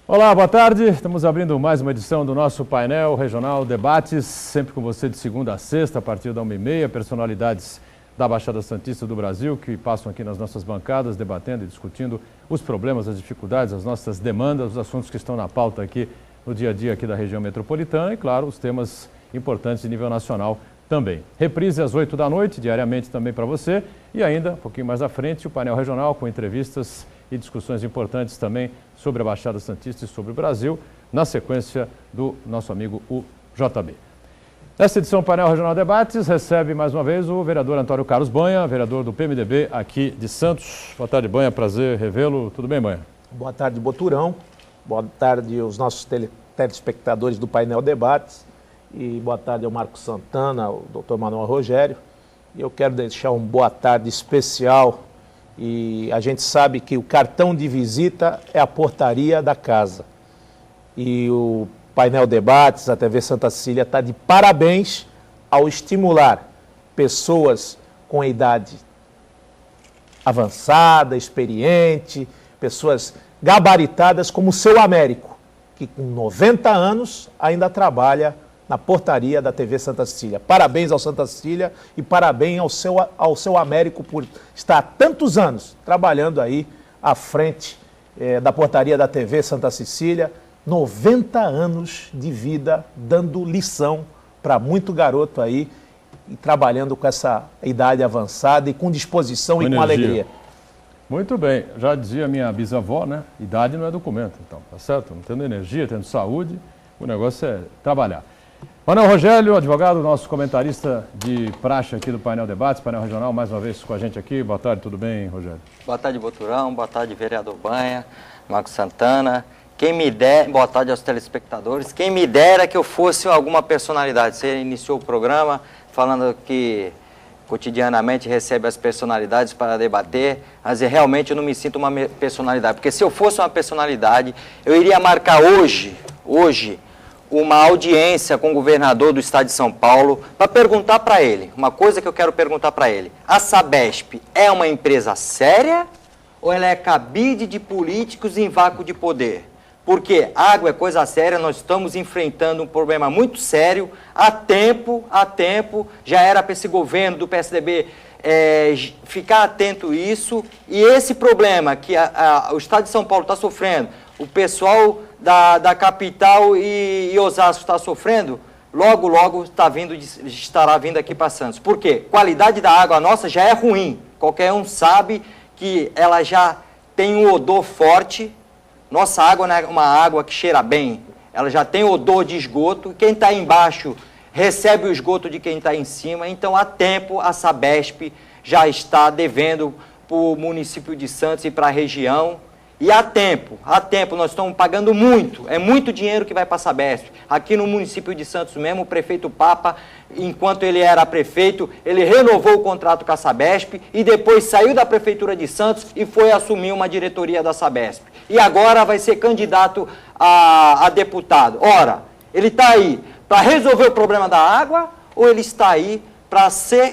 Olá, boa tarde. Estamos abrindo mais uma edição do nosso painel regional Debates, sempre com você de segunda a sexta, a partir da 1h30, personalidades da Baixada Santista do Brasil que passam aqui nas nossas bancadas, debatendo e discutindo os problemas, as dificuldades, as nossas demandas, os assuntos que estão na pauta aqui no dia a dia aqui da região metropolitana e, claro, os temas importantes de nível nacional também. Reprise às 8 da noite, diariamente também para você, e ainda, um pouquinho mais à frente, o painel regional com entrevistas e discussões importantes também sobre a Baixada Santista e sobre o Brasil, na sequência do nosso amigo o JB. Nesta edição do Painel Regional Debates, recebe mais uma vez o vereador Antônio Carlos Banha, vereador do PMDB aqui de Santos. Boa tarde, Banha, prazer revê-lo. Tudo bem, Banha? Boa tarde, Boturão. Boa tarde aos nossos telespectadores do Painel Debates. E boa tarde ao Marco Santana, ao Dr. Manuel Rogério. E eu quero deixar uma boa tarde especial. E a gente sabe que o cartão de visita é a portaria da casa. E o Painel Debates, a TV Santa Cecília, está de parabéns ao estimular pessoas com idade avançada, experiente, pessoas gabaritadas como o seu Américo, que com 90 anos ainda trabalha na portaria da TV Santa Cecília. Parabéns ao Santa Cecília e parabéns ao seu Américo por estar há tantos anos trabalhando aí à frente da portaria da TV Santa Cecília. 90 anos de vida dando lição para muito garoto aí e trabalhando com essa idade avançada e com disposição e com alegria. Muito bem, já dizia minha bisavó, né? Idade não é documento, então, tá certo? Não tendo energia, tendo saúde, o negócio é trabalhar. Manuel Rogério, advogado, nosso comentarista de praxe aqui do Painel Debates, Painel Regional, mais uma vez com a gente aqui. Boa tarde, tudo bem, Rogério? Boa tarde, Boturão, boa tarde, vereador Banha, Marco Santana. Quem me der, boa tarde aos telespectadores, quem me dera que eu fosse alguma personalidade. Você iniciou o programa falando que cotidianamente recebe as personalidades para debater, mas realmente eu não me sinto uma personalidade, porque se eu fosse uma personalidade, eu iria marcar hoje, uma audiência com o governador do estado de São Paulo para perguntar para ele, uma coisa que eu quero perguntar para ele: a Sabesp é uma empresa séria ou ela é cabide de políticos em vácuo de poder? Porque água é coisa séria, nós estamos enfrentando um problema muito sério, há tempo, já era para esse governo do PSDB ficar atento a isso, e esse problema que o estado de São Paulo está sofrendo, o pessoal da capital e Osasco está sofrendo, logo estará vindo aqui para Santos. Por quê? Qualidade da água nossa já é ruim, qualquer um sabe que ela já tem um odor forte. Nossa água não é uma água que cheira bem, ela já tem odor de esgoto, quem está embaixo recebe o esgoto de quem está em cima, então há tempo a Sabesp já está devendo para o município de Santos e para a região, e há tempo, nós estamos pagando muito, é muito dinheiro que vai para a Sabesp. Aqui no município de Santos mesmo, o prefeito Papa, enquanto ele era prefeito, ele renovou o contrato com a Sabesp e depois saiu da prefeitura de Santos e foi assumir uma diretoria da Sabesp. E agora vai ser candidato a deputado. Ora, ele está aí para resolver o problema da água ou ele está aí para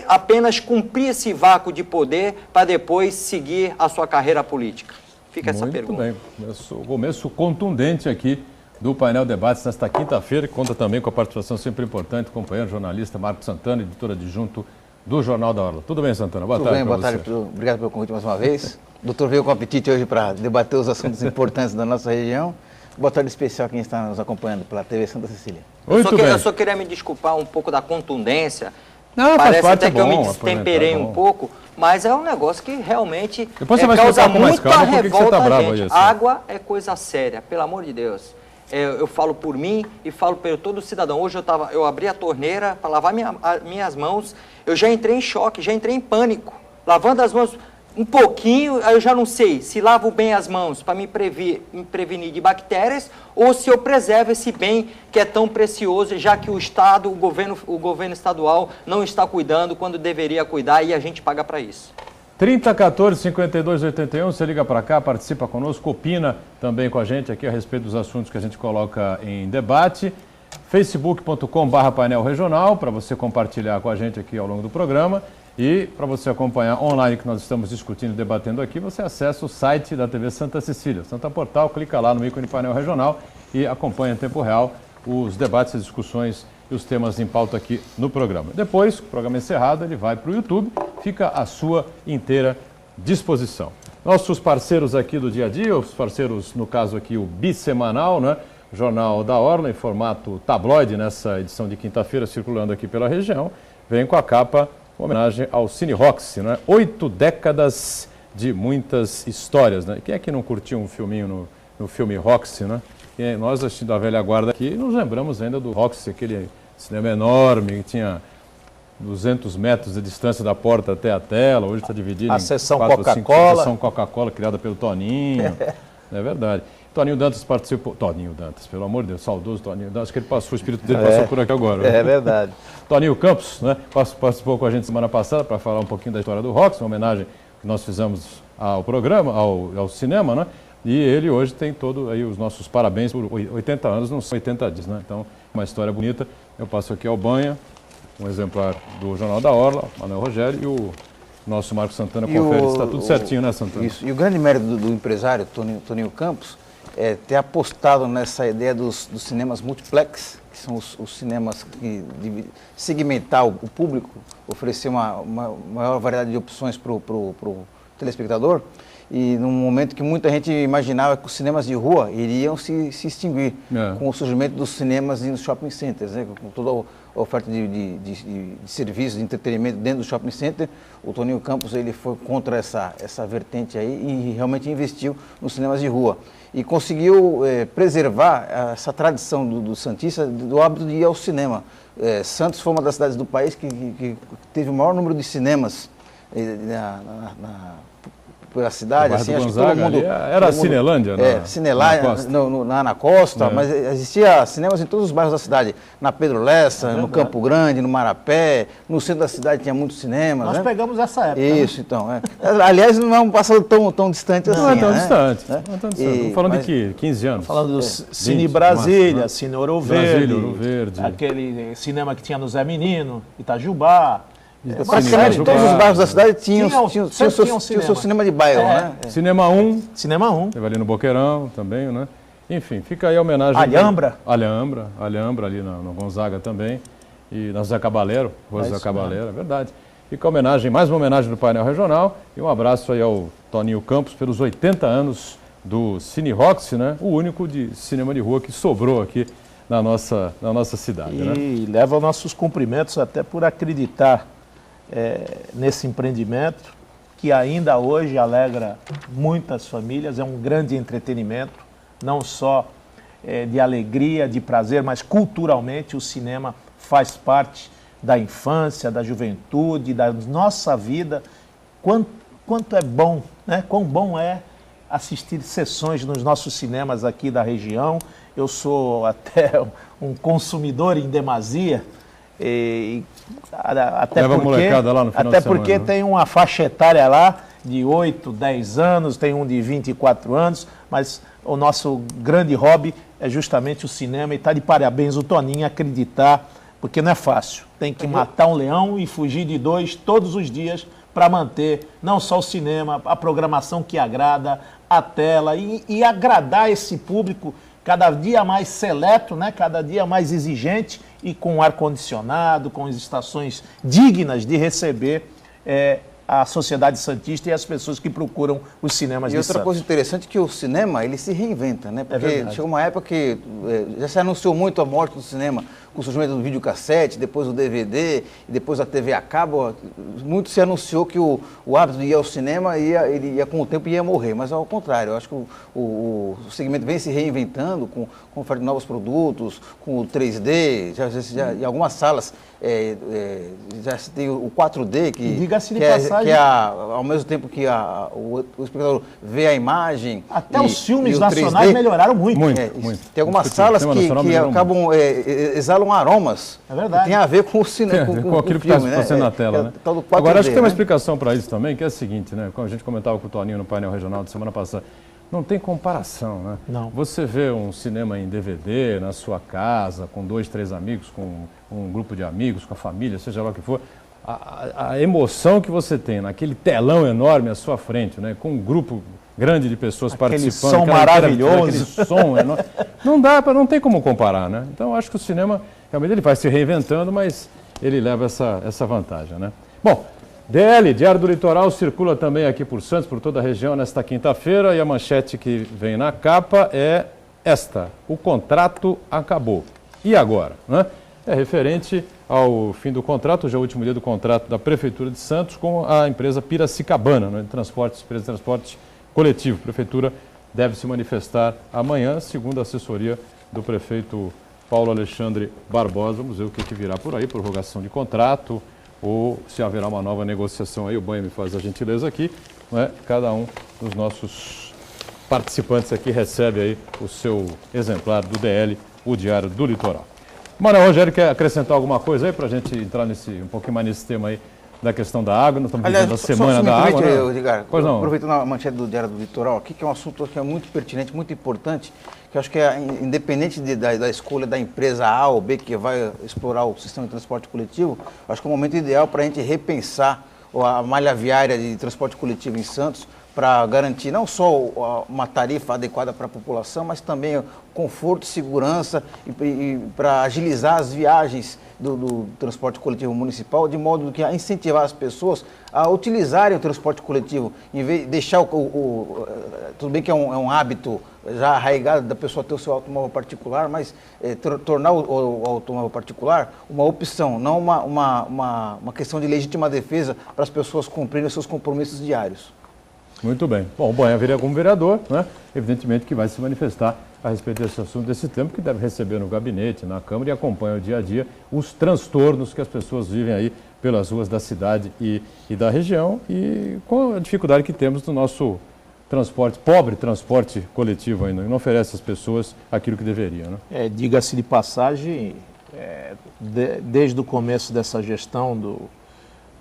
apenas cumprir esse vácuo de poder para depois seguir a sua carreira política? Fica essa pergunta. Muito bem, começo contundente aqui do Painel Debates nesta quinta-feira, que conta também com a participação sempre importante do companheiro jornalista Marco Santana, editor adjunto do Jornal da Orla. Tudo bem, Santana? Boa tarde. Tudo bem, boa tarde. Obrigado pelo convite mais uma vez. O doutor veio com apetite hoje para debater os assuntos importantes da nossa região. Boa tarde especial a quem está nos acompanhando pela TV Santa Cecília. Eu só queria me desculpar um pouco da contundência. Não, parece até que eu me destemperei um pouco, mas é um negócio que realmente causa muita revolta a gente. Assim? Água é coisa séria, pelo amor de Deus. Eu falo por mim e falo por todo cidadão. Hoje eu abri a torneira para lavar minhas mãos, eu já entrei em choque, já entrei em pânico. Lavando as mãos um pouquinho, eu já não sei se lavo bem as mãos para me prevenir de bactérias ou se eu preservo esse bem que é tão precioso, já que o Estado, o governo estadual não está cuidando quando deveria cuidar e a gente paga para isso. 3014-5281, você liga para cá, participa conosco, opina também com a gente aqui a respeito dos assuntos que a gente coloca em debate. Facebook.com/painel regional, para você compartilhar com a gente aqui ao longo do programa. E para você acompanhar online o que nós estamos discutindo e debatendo aqui, você acessa o site da TV Santa Cecília, Santa Portal, clica lá no ícone painel regional e acompanha em tempo real os debates, as discussões e os temas em pauta aqui no programa. Depois, o programa encerrado, ele vai para o YouTube, fica à sua inteira disposição. Nossos parceiros aqui do dia a dia, os parceiros, no caso aqui, o Bissemanal, né? Jornal da Orla, em formato tabloide, nessa edição de quinta-feira, circulando aqui pela região, vem com a capa, uma homenagem ao Cine Roxy, né? 8 décadas de muitas histórias, né? Quem é que não curtiu um filminho no filme Roxy, né? Nós, assistindo a velha guarda aqui, nos lembramos ainda do Roxy, aquele cinema enorme que tinha 200 metros de distância da porta até a tela, hoje está dividido a em sessão 4 ou 5. Coca-Cola. A sessão Coca-Cola, criada pelo Toninho, é verdade. Toninho Dantas participou, Toninho Dantas, pelo amor de Deus, saudoso Toninho Dantas, acho que ele passou, o espírito dele passou por aqui agora. É verdade. Toninho Campos, né, participou com a gente semana passada para falar um pouquinho da história do Roxy, uma homenagem que nós fizemos ao programa, ao cinema, né? E ele hoje tem todo aí os nossos parabéns por 80 anos, não são 80 dias, né? Então, uma história bonita. Eu passo aqui ao Banha, um exemplar do Jornal da Orla, Manuel Rogério, e o nosso Marcos Santana confere. Está tudo certinho, né, Santana? Isso. E o grande mérito do empresário, Toninho Campos, é ter apostado nessa ideia dos cinemas multiplex, que são os cinemas que de segmentar o público, oferecer uma maior variedade de opções para o telespectador. E num momento que muita gente imaginava que os cinemas de rua iriam se extinguir, com o surgimento dos cinemas nos shopping centers, né? Com toda a oferta de serviços, de entretenimento dentro do shopping center, o Toninho Campos ele foi contra essa vertente aí e realmente investiu nos cinemas de rua. E conseguiu preservar essa tradição do santista, do hábito de ir ao cinema. Santos foi uma das cidades do país que teve o maior número de cinemas pela cidade, assim, acho que todo mundo... Era a Cinelândia, né? Cinelândia, na Costa, mas existia cinemas em todos os bairros da cidade. Na Pedro Lessa, no Campo Grande, no Marapé, no centro da cidade tinha muitos cinemas. Nós pegamos essa época. Isso, então. Aliás, não é um passado tão distante assim. Não é tão distante. Não é tão distante. Estamos falando de que 15 anos. Falando do Cine Brasília, Cine Ouro Verde, aquele cinema que tinha no Zé Menino, Itajubá. Praticamente todos os bairros da cidade tinham o seu cinema de bairro, né? Cinema 1. Cinema 1. Teve ali no Boqueirão também, né? Enfim, fica aí a homenagem... Alhambra ali no Gonzaga também. E na Zé Cabaleiro, Rua Zé Cabaleiro, é verdade. Fica a homenagem, mais uma homenagem do painel regional. E um abraço aí ao Toninho Campos pelos 80 anos do Cine Roxy, né? O único de cinema de rua que sobrou aqui na nossa cidade, né? E leva nossos cumprimentos até por acreditar nesse empreendimento que ainda hoje alegra muitas famílias, é um grande entretenimento, não só de alegria, de prazer, mas culturalmente o cinema faz parte da infância, da juventude, da nossa vida. Quanto é bom, né? Quão bom é assistir sessões nos nossos cinemas aqui da região. Eu sou até um consumidor em demasia, até leva a molecada lá no final até de semana, porque né? Tem uma faixa etária lá de 8, 10 anos, tem um de 24 anos, mas o nosso grande hobby é justamente o cinema e está de parabéns o Toninho acreditar, porque não é fácil. Tem que matar um leão e fugir de 2 todos os dias para manter não só o cinema, a programação que agrada, a tela e agradar esse público cada dia mais seleto, né? Cada dia mais exigente e com ar-condicionado, com as estações dignas de receber a sociedade santista e as pessoas que procuram os cinemas de Santos. E outra coisa interessante é que o cinema, ele se reinventa, né? Porque chegou uma época que já se anunciou muito a morte do cinema, com o surgimento do videocassete, depois o DVD, e depois a TV a cabo. Muito se anunciou que o hábito de ir ao cinema, ele ia com o tempo ia morrer, mas ao contrário, eu acho que o segmento vem se reinventando com oferta de novos produtos, com o 3D, já em algumas salas já se tem o 4D, que é ao mesmo tempo que o espectador vê a imagem. Até os filmes nacionais melhoraram muito. Tem algumas salas que acabam exalam aromas. É verdade. Tem a ver com o cinema, com aquilo que está passando na tela, né? Agora, acho que tem uma explicação para isso também, que é a seguinte, né? Como a gente comentava com o Toninho no painel regional de semana passada, não tem comparação, né? Não. Você vê um cinema em DVD na sua casa, com 2, 3 amigos, com um grupo de amigos, com a família, seja lá o que for, a emoção que você tem naquele telão enorme à sua frente, né, com um grupo grande de pessoas participando. Som maravilhoso. Aquele som enorme. Não tem como comparar, né? Então, eu acho que o cinema, realmente, ele vai se reinventando, mas ele leva essa vantagem, né? Bom, DL, Diário do Litoral, circula também aqui por Santos, por toda a região, nesta quinta-feira, e a manchete que vem na capa é esta: o contrato acabou. E agora, né? É referente ao fim do contrato, hoje é o último dia do contrato da Prefeitura de Santos com a empresa Piracicabana, né, empresa de transporte coletivo. A Prefeitura deve se manifestar amanhã, segundo a assessoria do prefeito Paulo Alexandre Barbosa. Vamos ver o que virá por aí, prorrogação de contrato, ou se haverá uma nova negociação aí. O Banha me faz a gentileza aqui, né? Cada um dos nossos participantes aqui recebe aí o seu exemplar do DL, o Diário do Litoral. Manuel Rogério, quer acrescentar alguma coisa aí para a gente entrar um pouquinho mais nesse tema aí da questão da água? Nós estamos vivendo a Semana da Água, né? Edgar, pois não. Aproveitando a manchete do Diário do Litoral aqui, que é um assunto que é muito pertinente, muito importante, que eu acho que é independente da escolha da empresa A ou B que vai explorar o sistema de transporte coletivo, acho que é o momento ideal para a gente repensar a malha viária de transporte coletivo em Santos, para garantir não só uma tarifa adequada para a população, mas também conforto, segurança e para agilizar as viagens do transporte coletivo municipal, de modo que a incentivar as pessoas a utilizarem o transporte coletivo, em vez de deixar tudo bem que é um hábito já arraigado da pessoa ter o seu automóvel particular, mas tornar o automóvel particular uma opção, não uma questão de legítima defesa para as pessoas cumprirem os seus compromissos diários. Muito bem. Bom, o Banha viria como vereador, né? Evidentemente que vai se manifestar a respeito desse assunto, desse tema, que deve receber no gabinete, na Câmara, e acompanha o dia a dia os transtornos que as pessoas vivem aí pelas ruas da cidade e da região, e com a dificuldade que temos no nosso transporte, pobre transporte coletivo ainda, que não oferece às pessoas aquilo que deveria, né? Diga-se de passagem, desde o começo dessa gestão do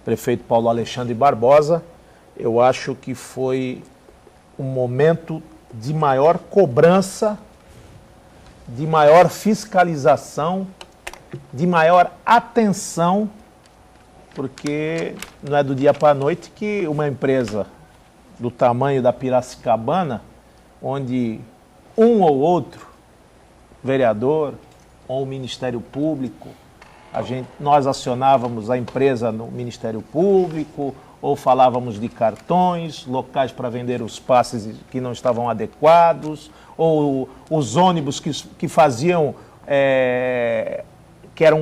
prefeito Paulo Alexandre Barbosa, eu acho que foi um momento de maior cobrança, de maior fiscalização, de maior atenção, porque não é do dia para a noite que uma empresa do tamanho da Piracicabana, onde um ou outro vereador ou o Ministério Público, nós acionávamos a empresa no Ministério Público, ou falávamos de cartões, locais para vender os passes que não estavam adequados, ou os ônibus que faziam, que eram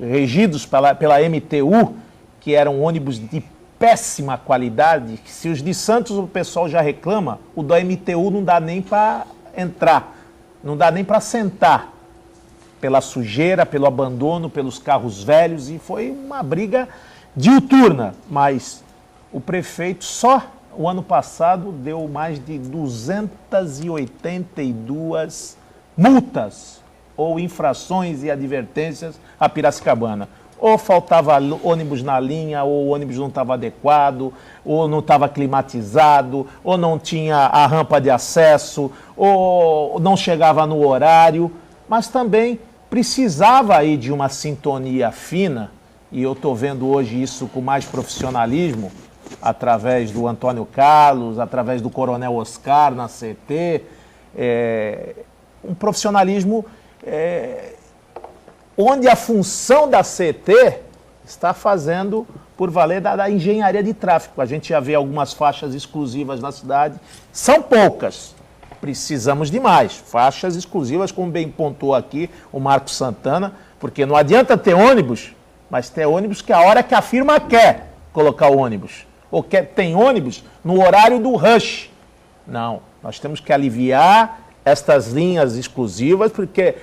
regidos pela MTU, que eram ônibus de péssima qualidade. Se os de Santos o pessoal já reclama, o da MTU não dá nem para entrar, não dá nem para sentar, pela sujeira, pelo abandono, pelos carros velhos, e foi uma briga diuturna, mas o prefeito só o ano passado deu mais de 282 multas ou infrações e advertências a Piracicabana. Ou faltava ônibus na linha, ou o ônibus não estava adequado, ou não estava climatizado, ou não tinha a rampa de acesso, ou não chegava no horário, mas também precisava aí de uma sintonia fina, e eu estou vendo hoje isso com mais profissionalismo, através do Antônio Carlos, através do Coronel Oscar na CT, um profissionalismo onde a função da CT está fazendo por valer da engenharia de tráfego. A gente já vê algumas faixas exclusivas na cidade, são poucas, precisamos de mais. Faixas exclusivas, como bem pontuou aqui o Marcos Santana, porque não adianta ter ônibus, mas ter ônibus que a hora que a firma quer colocar o ônibus. Ou tem ônibus no horário do rush. Não, nós temos que aliviar estas linhas exclusivas, porque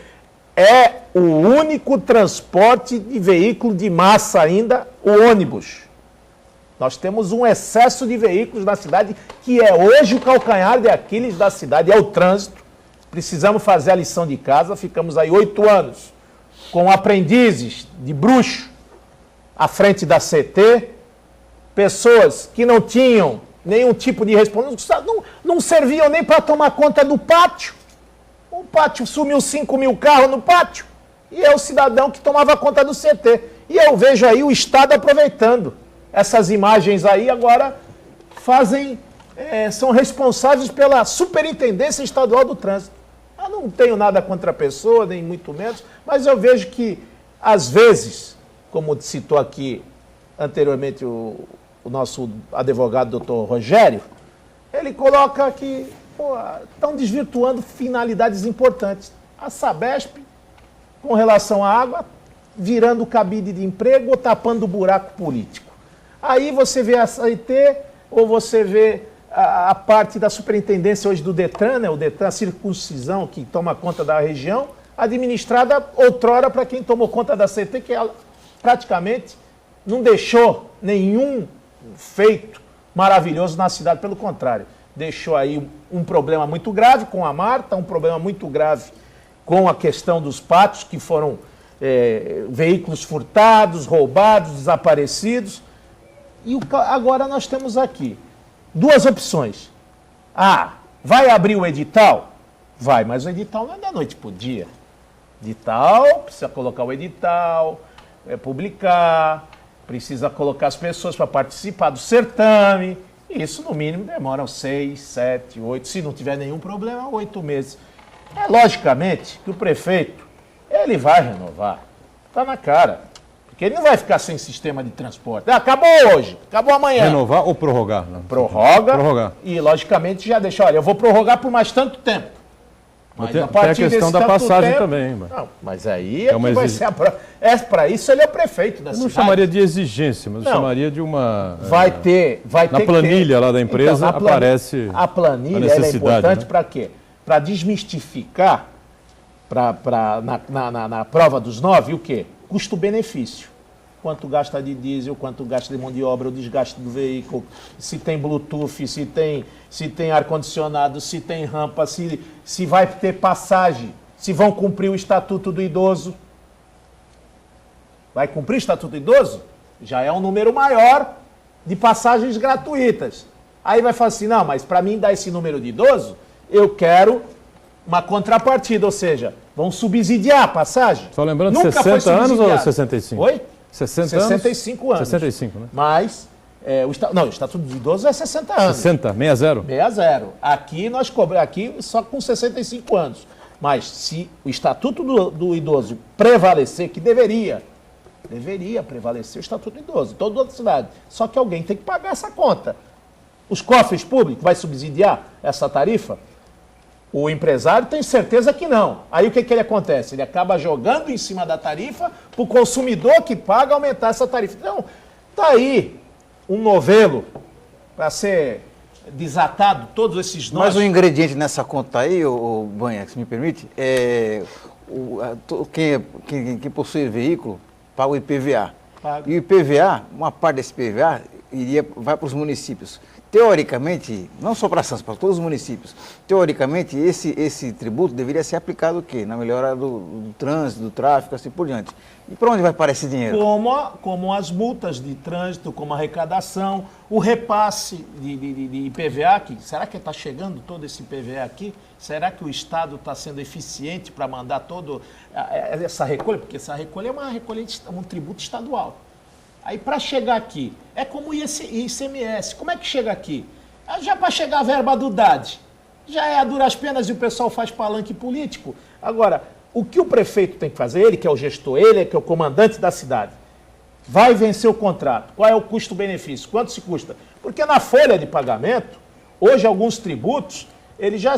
é o único transporte de veículo de massa ainda, o ônibus. Nós temos um excesso de veículos na cidade, que é hoje o calcanhar de Aquiles da cidade, é o trânsito. Precisamos fazer a lição de casa, ficamos aí 8 anos com aprendizes de bruxo à frente da CT, pessoas que não tinham nenhum tipo de responsabilidade, não serviam nem para tomar conta do pátio. O pátio sumiu 5.000 carros no pátio, e é o cidadão que tomava conta do CT. E eu vejo aí o Estado aproveitando. Essas imagens aí agora são responsáveis pela Superintendência Estadual do Trânsito. Eu não tenho nada contra a pessoa, nem muito menos, mas eu vejo que, às vezes, como citou aqui anteriormente o nosso advogado, doutor Rogério, ele coloca que estão desvirtuando finalidades importantes. A Sabesp, com relação à água, virando cabide de emprego ou tapando o buraco político. Aí você vê a SAIT ou você vê a parte da superintendência hoje do Detran, né? O Detran, a circuncisão que toma conta da região, administrada outrora para quem tomou conta da CT, que ela praticamente não deixou nenhum feito maravilhoso na cidade, pelo contrário, deixou aí um problema muito grave com a Marta, um problema muito grave com a questão dos pátios, que foram veículos furtados, roubados, desaparecidos. E agora nós temos aqui duas opções. Vai abrir o edital? Vai, mas o edital não é da noite para o dia. Edital, precisa colocar o edital, publicar, precisa colocar as pessoas para participar do certame. Isso, no mínimo, demora 6, 7, 8, se não tiver nenhum problema, 8 meses. Logicamente que o prefeito, ele vai renovar. Está na cara. Porque ele não vai ficar sem sistema de transporte. Acabou hoje, acabou amanhã. Renovar ou prorrogar? Não. Prorrogar. E, logicamente, já deixa, olha, eu vou prorrogar por mais tanto tempo. Mas tem a questão da passagem também. Não, mas aí é que vai ser para isso ele é o prefeito da cidade. Eu não chamaria de exigência, mas eu chamaria de uma... Vai ter na planilha lá da empresa aparece a planilha ela é importante, né? Para quê? Para desmistificar na prova dos 9 o quê? Custo-benefício. Quanto gasta de diesel, quanto gasta de mão de obra, o desgaste do veículo, se tem Bluetooth, se tem ar-condicionado, se tem rampa, se vai ter passagem, se vão cumprir o Estatuto do Idoso. Vai cumprir o Estatuto do Idoso? Já é um número maior de passagens gratuitas. Aí vai falar assim, não, mas para mim dar esse número de idoso, eu quero uma contrapartida, ou seja, vão subsidiar a passagem. Só lembrando, nunca 60 anos ou 65? Oi? 65 anos. 65, né? Mas, o Estatuto do Idoso é 60 anos. 60, 60? 60. Aqui nós cobramos, aqui só com 65 anos. Mas se o Estatuto do Idoso prevalecer, que deveria prevalecer o Estatuto do Idoso, em toda outra cidade. Só que alguém tem que pagar essa conta. Os cofres públicos vai subsidiar essa tarifa? O empresário tem certeza que não. Aí o que ele acontece? Ele acaba jogando em cima da tarifa para o consumidor que paga aumentar essa tarifa. Então, está aí um novelo para ser desatado, todos esses nós. Mas o ingrediente nessa conta aí, o Banha, se me permite, quem possui veículo paga o IPVA. Paga. E o IPVA, uma parte desse IPVA vai para os municípios. Teoricamente, não só para Santos, para todos os municípios, teoricamente, esse tributo deveria ser aplicado o quê? Na melhora do trânsito, do tráfego, assim por diante. E para onde vai parar esse dinheiro? Como as multas de trânsito, como a arrecadação, o repasse de IPVA, será que está chegando todo esse IPVA aqui? Será que o Estado está sendo eficiente para mandar toda essa recolha? Porque essa recolha é um tributo estadual. Aí, para chegar aqui, é como o ICMS. Como é que chega aqui? Já para chegar a verba do DAD. Já é a duras penas e o pessoal faz palanque político. Agora, o que o prefeito tem que fazer, ele que é o gestor, ele que é o comandante da cidade, vai vencer o contrato. Qual é o custo-benefício? Quanto se custa? Porque na folha de pagamento, hoje alguns tributos, eles já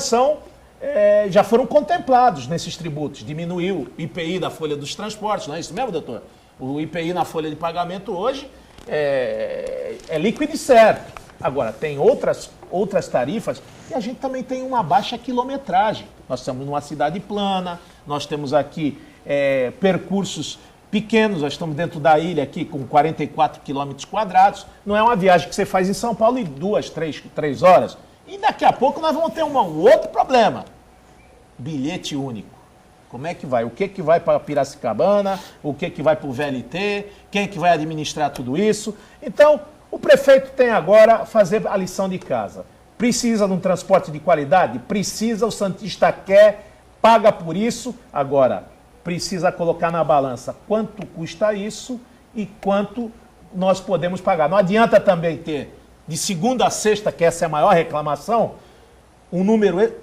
foram contemplados nesses tributos. Diminuiu o IPI da folha dos transportes, não é isso mesmo, doutor? O IPI na folha de pagamento hoje é líquido e certo. Agora, tem outras tarifas e a gente também tem uma baixa quilometragem. Nós estamos numa cidade plana, nós temos aqui percursos pequenos, nós estamos dentro da ilha aqui com 44 quilômetros quadrados. Não é uma viagem que você faz em São Paulo em 2, 3 horas. E daqui a pouco nós vamos ter um outro problema. Bilhete único. Como é que vai? O que vai para Piracicabana? O que vai para o VLT? Quem é que vai administrar tudo isso? Então, o prefeito tem agora a fazer a lição de casa. Precisa de um transporte de qualidade? Precisa, o santista quer, paga por isso. Agora, precisa colocar na balança quanto custa isso e quanto nós podemos pagar. Não adianta também ter, de segunda a sexta, que essa é a maior reclamação, um número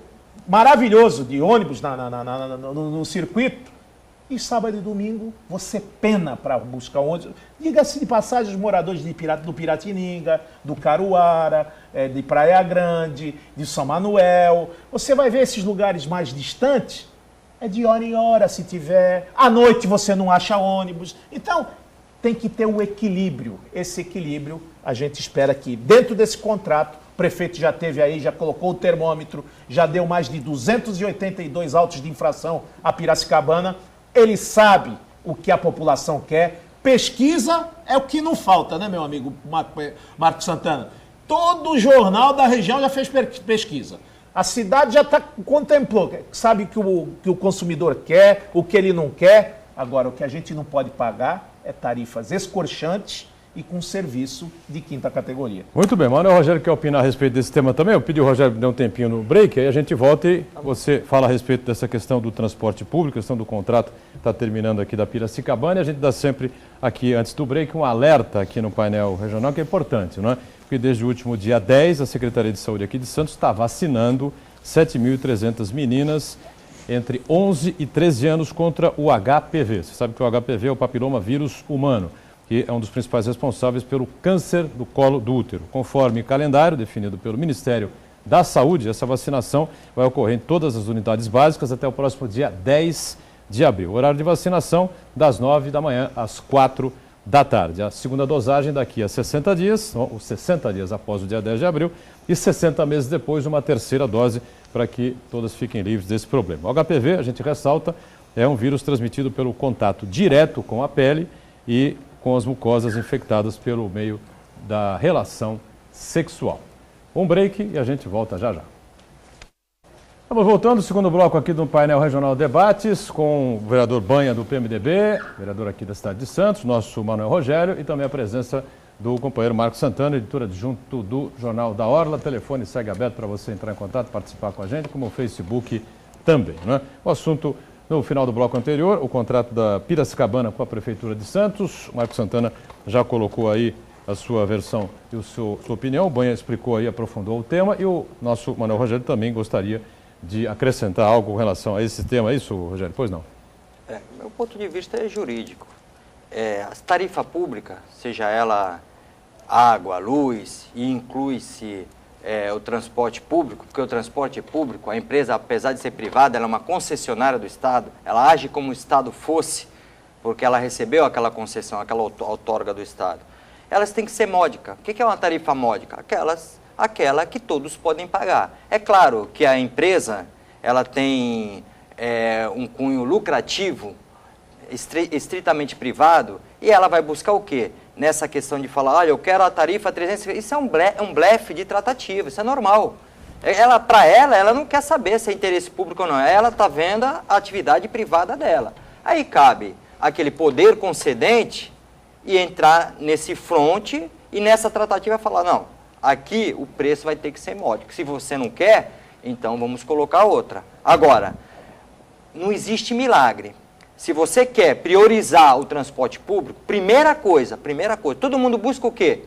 maravilhoso de ônibus no circuito, e sábado e domingo você pena para buscar ônibus. Diga-se de passagem, os moradores do Piratininga, do Caruara, de Praia Grande, de São Manuel. Você vai ver esses lugares mais distantes, é de hora em hora se tiver. À noite você não acha ônibus. Então, tem que ter um equilíbrio. Esse equilíbrio, a gente espera que dentro desse contrato, o prefeito já teve aí, já colocou o termômetro, já deu mais de 282 autos de infração a Piracicabana. Ele sabe o que a população quer. Pesquisa é o que não falta, né, meu amigo Marco Santana? Todo jornal da região já fez pesquisa. A cidade já contemplou, sabe que o consumidor quer, o que ele não quer. Agora, o que a gente não pode pagar é tarifas escorchantes e com serviço de quinta categoria. Muito bem, Manuel Rogério quer opinar a respeito desse tema também. Eu pedi ao Rogério dar um tempinho no break, aí a gente volta e você fala a respeito dessa questão do transporte público, questão do contrato que está terminando aqui da Piracicabana, e a gente dá sempre aqui, antes do break, um alerta aqui no painel regional que é importante, não é? Porque desde o último dia 10, a Secretaria de Saúde aqui de Santos está vacinando 7.300 meninas entre 11 e 13 anos contra o HPV. Você sabe que o HPV é o papiloma vírus humano, que é um dos principais responsáveis pelo câncer do colo do útero. Conforme calendário definido pelo Ministério da Saúde, essa vacinação vai ocorrer em todas as unidades básicas até o próximo dia 10 de abril. O horário de vacinação das 9 da manhã às 4 da tarde. A segunda dosagem daqui a 60 dias, os 60 dias após o dia 10 de abril, e 60 meses depois uma terceira dose para que todas fiquem livres desse problema. O HPV, a gente ressalta, é um vírus transmitido pelo contato direto com a pele e com as mucosas infectadas pelo meio da relação sexual. Um break e a gente volta já já. Estamos voltando ao segundo bloco aqui do painel Regional Debates com o vereador Banha do PMDB, vereador aqui da cidade de Santos, nosso Manuel Rogério, e também a presença do companheiro Marco Santana, editor adjunto do Jornal da Orla. O telefone segue aberto para você entrar em contato, participar com a gente, como o Facebook também, não é? O assunto no final do bloco anterior, o contrato da Piracicabana com a Prefeitura de Santos. O Marco Santana já colocou aí a sua versão e a sua opinião. O Banha explicou aí, aprofundou o tema, e o nosso Manuel Rogério também gostaria de acrescentar algo com relação a esse tema. É isso, Rogério? Pois não? Meu ponto de vista é jurídico. A tarifa pública, seja ela água, luz, e inclui-se o transporte público, porque o transporte público, a empresa, apesar de ser privada, ela é uma concessionária do Estado, ela age como o Estado fosse, porque ela recebeu aquela concessão, aquela outorga do Estado. Elas têm que ser módica. O que é uma tarifa módica? Aquela que todos podem pagar. É claro que a empresa ela tem um cunho lucrativo, estritamente privado, e ela vai buscar o quê? Nessa questão de falar, olha, eu quero a tarifa 300, isso é um blefe de tratativa, isso é normal. Para ela não quer saber se é interesse público ou não, ela está vendo a atividade privada dela. Aí cabe aquele poder concedente e entrar nesse fronte e nessa tratativa falar, não, aqui o preço vai ter que ser módico. Se você não quer, então vamos colocar outra. Agora, não existe milagre. Se você quer priorizar o transporte público, primeira coisa, todo mundo busca o quê?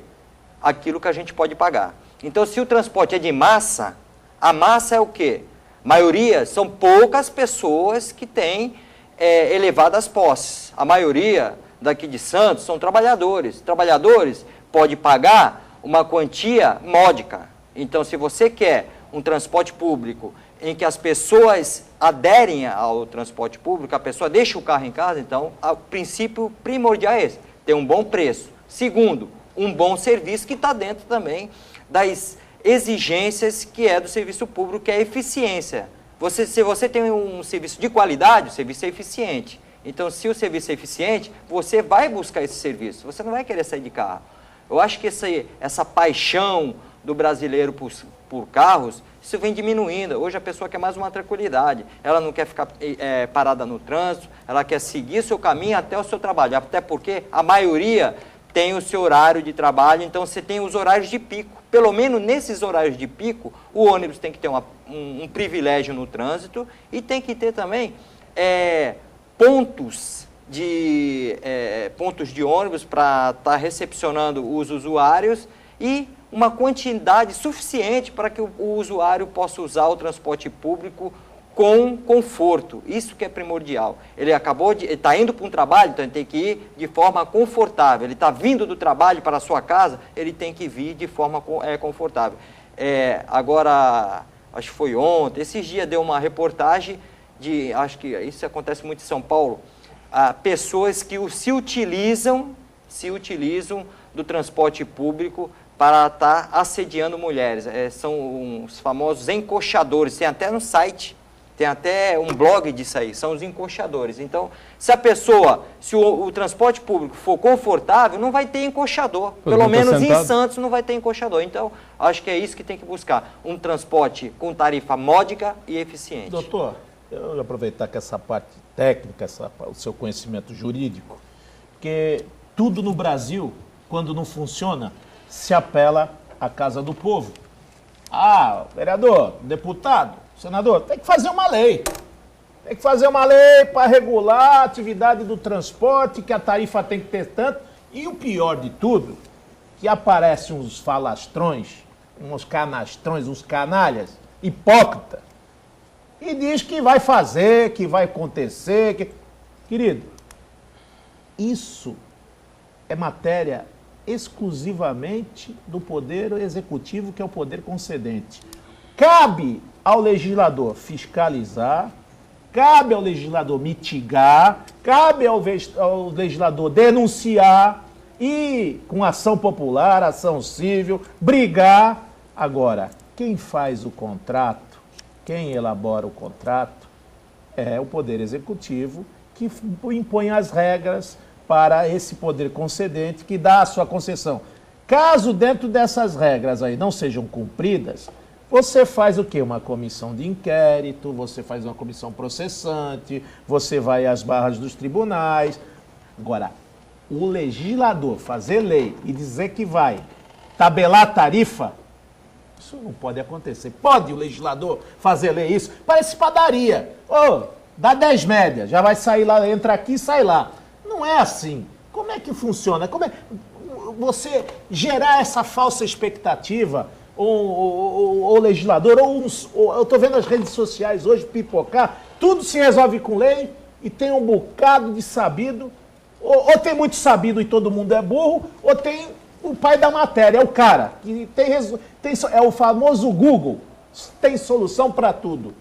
Aquilo que a gente pode pagar. Então, se o transporte é de massa, a massa é o quê? Maioria são poucas pessoas que têm elevadas posses. A maioria daqui de Santos são trabalhadores. Trabalhadores podem pagar uma quantia módica. Então, se você quer um transporte público em que as pessoas aderem ao transporte público, a pessoa deixa o carro em casa, então, o princípio primordial é esse, ter um bom preço. Segundo, um bom serviço que está dentro também das exigências que é do serviço público, que é a eficiência. Se você tem um serviço de qualidade, o serviço é eficiente. Então, se o serviço é eficiente, você vai buscar esse serviço, você não vai querer sair de carro. Eu acho que essa paixão do brasileiro por carros, isso vem diminuindo. Hoje a pessoa quer mais uma tranquilidade, ela não quer ficar parada no trânsito, ela quer seguir seu caminho até o seu trabalho, até porque a maioria tem o seu horário de trabalho, então você tem os horários de pico. Pelo menos nesses horários de pico, o ônibus tem que ter um privilégio no trânsito e tem que ter também pontos de pontos de ônibus para estar recepcionando os usuários e uma quantidade suficiente para que o usuário possa usar o transporte público com conforto. Isso que é primordial. Ele está indo para um trabalho, então ele tem que ir de forma confortável. Ele está vindo do trabalho para a sua casa, ele tem que vir de forma confortável. Agora, acho que foi ontem, esses dias deu uma reportagem acho que isso acontece muito em São Paulo, pessoas que se utilizam do transporte público para estar assediando mulheres. São os famosos encoxadores, tem até no site, tem até um blog disso aí, são os encoxadores. Então, se o transporte público for confortável, não vai ter encoxador. Pelo menos em Santos não vai ter encoxador. Então, acho que é isso que tem que buscar, um transporte com tarifa módica e eficiente. Doutor, eu vou aproveitar que essa parte técnica, o seu conhecimento jurídico, porque tudo no Brasil, quando não funciona, se apela à Casa do Povo. Vereador, deputado, senador, tem que fazer uma lei. Tem que fazer uma lei para regular a atividade do transporte, que a tarifa tem que ter tanto. E o pior de tudo, que aparecem uns falastrões, uns canastrões, uns canalhas, hipócritas, e diz que vai fazer, que vai acontecer. Querido, isso é matéria exclusivamente do Poder Executivo, que é o poder concedente. Cabe ao legislador fiscalizar, cabe ao legislador mitigar, cabe ao legislador denunciar e, com ação popular, ação civil, brigar. Agora, quem faz o contrato, quem elabora o contrato, é o Poder Executivo, que impõe as regras para esse poder concedente, que dá a sua concessão. Caso dentro dessas regras aí não sejam cumpridas, você faz o quê? Uma comissão de inquérito, você faz uma comissão processante, você vai às barras dos tribunais. Agora, o legislador fazer lei e dizer que vai tabelar a tarifa, isso não pode acontecer. Pode o legislador fazer lei isso? Parece padaria. Dá 10 médias, já vai sair lá, entra aqui e sai lá. Não é assim. Como é que funciona? Como é você gerar essa falsa expectativa, o legislador, eu estou vendo as redes sociais hoje pipocar, tudo se resolve com lei e tem um bocado de sabido, ou tem muito sabido e todo mundo é burro, ou tem o pai da matéria, é o cara, que é o famoso Google, tem solução para tudo.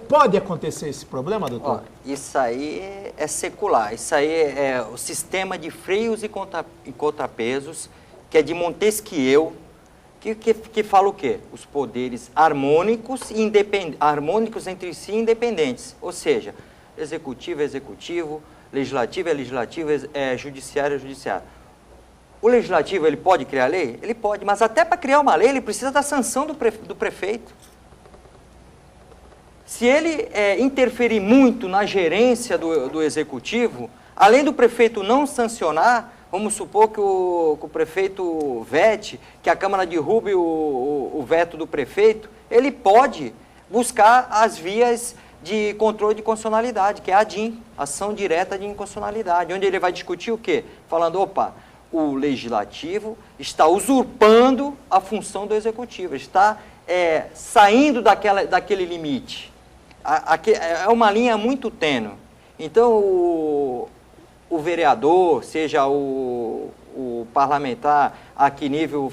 Pode acontecer esse problema, doutor? Isso aí é secular. Isso aí é o sistema de freios e contrapesos, que é de Montesquieu, que fala o quê? Os poderes harmônicos entre si independentes. Ou seja, executivo é executivo, legislativo é legislativo, judiciário é judiciário. O legislativo, ele pode criar lei? Ele pode, mas até para criar uma lei, ele precisa da sanção do prefeito. Se ele interferir muito na gerência do executivo, além do prefeito não sancionar, vamos supor que o prefeito vete, que a Câmara derrube o veto do prefeito, ele pode buscar as vias de controle de constitucionalidade, que é a ADIM, Ação Direta de Inconstitucionalidade, onde ele vai discutir o quê? Falando, o legislativo está usurpando a função do executivo, está saindo daquele limite. É uma linha muito tênue. Então, o vereador, seja o parlamentar, a que nível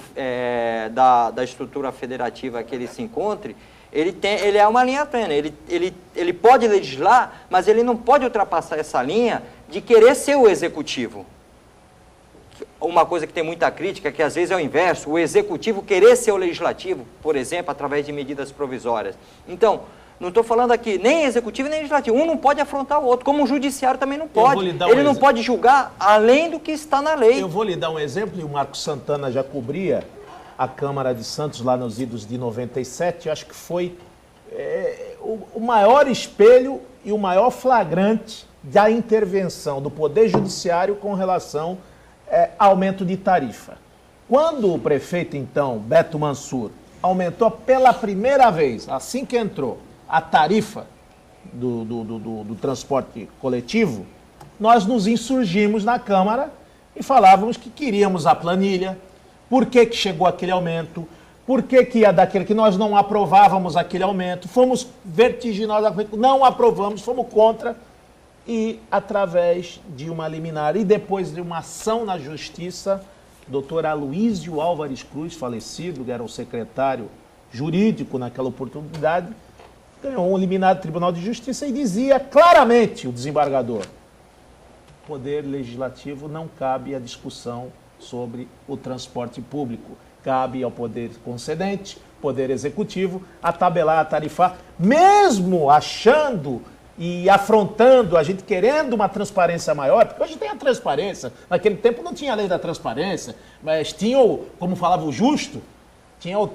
da estrutura federativa que ele se encontre, ele é uma linha tênue. Ele pode legislar, mas ele não pode ultrapassar essa linha de querer ser o executivo. Uma coisa que tem muita crítica, que às vezes é o inverso, o executivo querer ser o legislativo, por exemplo, através de medidas provisórias. Então, não estou falando aqui nem executivo nem legislativo. Um não pode afrontar o outro, como o judiciário também não pode. Ele não pode julgar além do que está na lei. Eu vou lhe dar um exemplo, e o Marcos Santana já cobria a Câmara de Santos lá nos idos de 97. Eu acho que foi o maior espelho e o maior flagrante da intervenção do Poder Judiciário com relação ao aumento de tarifa. Quando o prefeito, então, Beto Mansur, aumentou pela primeira vez, assim que entrou, a tarifa do transporte coletivo, nós nos insurgimos na Câmara e falávamos que queríamos a planilha, por que chegou aquele aumento, por que ia daquele que nós não aprovávamos aquele aumento, fomos vertiginosamente, não aprovamos, fomos contra, e através de uma liminar e depois de uma ação na Justiça, doutor Aloísio Álvares Cruz, falecido, que era o secretário jurídico naquela oportunidade, ganhou um liminar do Tribunal de Justiça e dizia claramente, o desembargador, o Poder Legislativo não cabe a discussão sobre o transporte público, cabe ao Poder Concedente, Poder Executivo, a tabelar, a tarifar, mesmo achando e afrontando, a gente querendo uma transparência maior, porque hoje tem a transparência, naquele tempo não tinha a lei da transparência, mas tinha, como falava o Justo,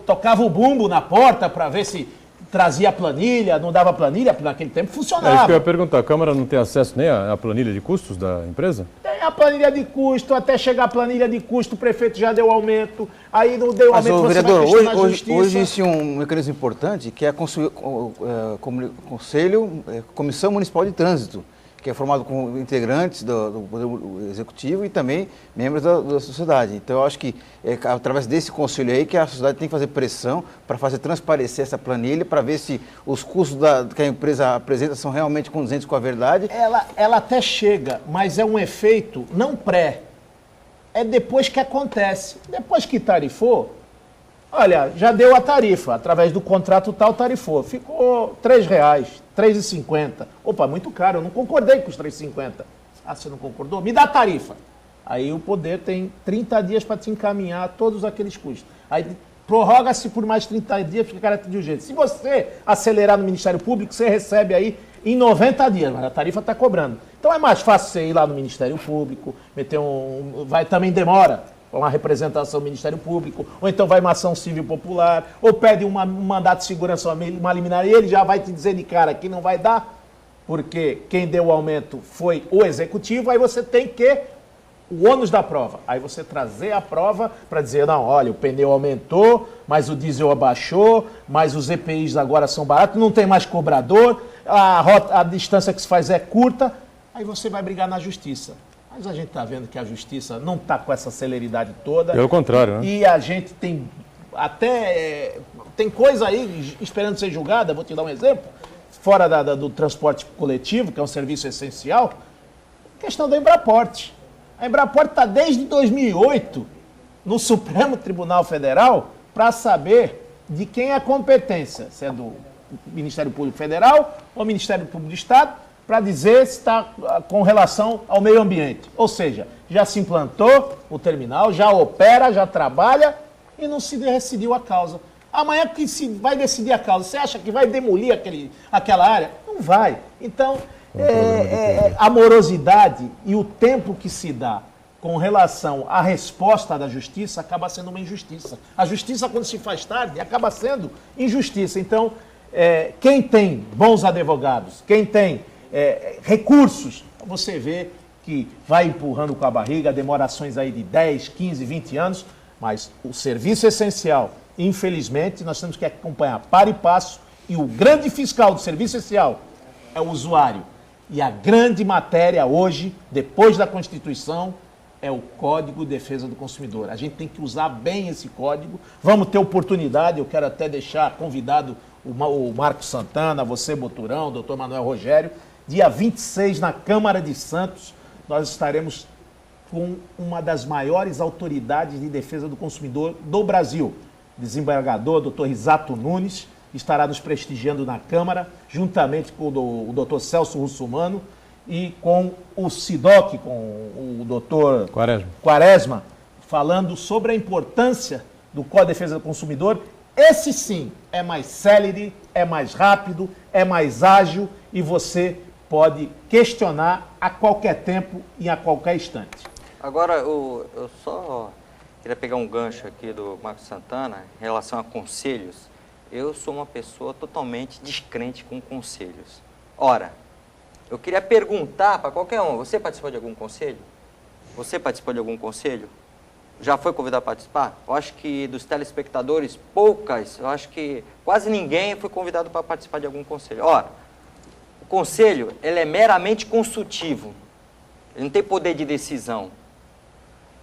tocava o bumbo na porta para ver se trazia a planilha, não dava planilha, naquele tempo funcionava. É isso que eu ia perguntar, a Câmara não tem acesso nem à planilha de custos da empresa? Tem a planilha de custo, até chegar a planilha de custo, o prefeito já deu aumento, aí não deu aumento, mas, você vereador, vai questionar a Justiça. Hoje existe um mecanismo importante, que é a Comissão Municipal de Trânsito, que é formado com integrantes do Poder Executivo e também membros da sociedade. Então, eu acho que é através desse conselho aí que a sociedade tem que fazer pressão para fazer transparecer essa planilha, para ver se os custos que a empresa apresenta são realmente condizentes com a verdade. Ela até chega, mas é um efeito não pré, é depois que acontece. Depois que tarifou, olha, já deu a tarifa, através do contrato tal tarifou, ficou R$ 3,00, R$ 3,50. Opa, muito caro, eu não concordei com os R$ 3,50. Ah, você não concordou? Me dá a tarifa. Aí o Poder tem 30 dias para te encaminhar todos aqueles custos. Aí prorroga-se por mais 30 dias, fica caráter de urgência. Se você acelerar no Ministério Público, você recebe aí em 90 dias, mas a tarifa está cobrando. Então é mais fácil você ir lá no Ministério Público, também demora uma representação do Ministério Público, ou então vai uma ação civil popular, ou pede um mandato de segurança, uma liminar, e ele já vai te dizer de cara que não vai dar, porque quem deu o aumento foi o Executivo, aí você tem o ônus da prova. Aí você trazer a prova para dizer, não, olha, o pneu aumentou, mas o diesel abaixou, mas os EPIs agora são baratos, não tem mais cobrador, a distância que se faz é curta, aí você vai brigar na Justiça. Mas a gente está vendo que a Justiça não está com essa celeridade toda. Pelo contrário, né? E a gente tem tem coisa aí esperando ser julgada, vou te dar um exemplo, fora do transporte coletivo, que é um serviço essencial, questão da Embraporte. A Embraporte está desde 2008 no Supremo Tribunal Federal para saber de quem é a competência, se é do Ministério Público Federal ou Ministério Público do Estado, para dizer se está com relação ao meio ambiente. Ou seja, já se implantou o terminal, já opera, já trabalha e não se decidiu a causa. Amanhã que se vai decidir a causa, você acha que vai demolir aquela área? Não vai. Então, a morosidade e o tempo que se dá com relação à resposta da Justiça acaba sendo uma injustiça. A Justiça, quando se faz tarde, acaba sendo injustiça. Então, quem tem bons advogados, quem tem recursos, você vê que vai empurrando com a barriga, demorações aí de 10, 15, 20 anos, mas o serviço essencial, infelizmente, nós temos que acompanhar para e passo, e o grande fiscal do serviço essencial é o usuário. E a grande matéria hoje, depois da Constituição, é o Código de Defesa do Consumidor. A gente tem que usar bem esse código, vamos ter oportunidade, eu quero até deixar convidado o Marcos Santana, você, Boturão, o doutor Manuel Rogério. Dia 26, na Câmara de Santos, nós estaremos com uma das maiores autoridades de defesa do consumidor do Brasil. Desembargador, doutor Risato Nunes, estará nos prestigiando na Câmara, juntamente com o doutor Celso Russumano e com o SIDOC, com o doutor Quaresma, falando sobre a importância do Código de Defesa do Consumidor. Esse sim é mais célere, é mais rápido, é mais ágil e você pode questionar a qualquer tempo e a qualquer instante. Agora, eu só queria pegar um gancho aqui do Marcos Santana em relação a conselhos. Eu sou uma pessoa totalmente descrente com conselhos. Ora, eu queria perguntar para qualquer um, você participou de algum conselho? Você participou de algum conselho? Já foi convidado a participar? Eu acho que dos telespectadores, eu acho que quase ninguém foi convidado para participar de algum conselho. Ora, o conselho, ele é meramente consultivo. ele não tem poder de decisão.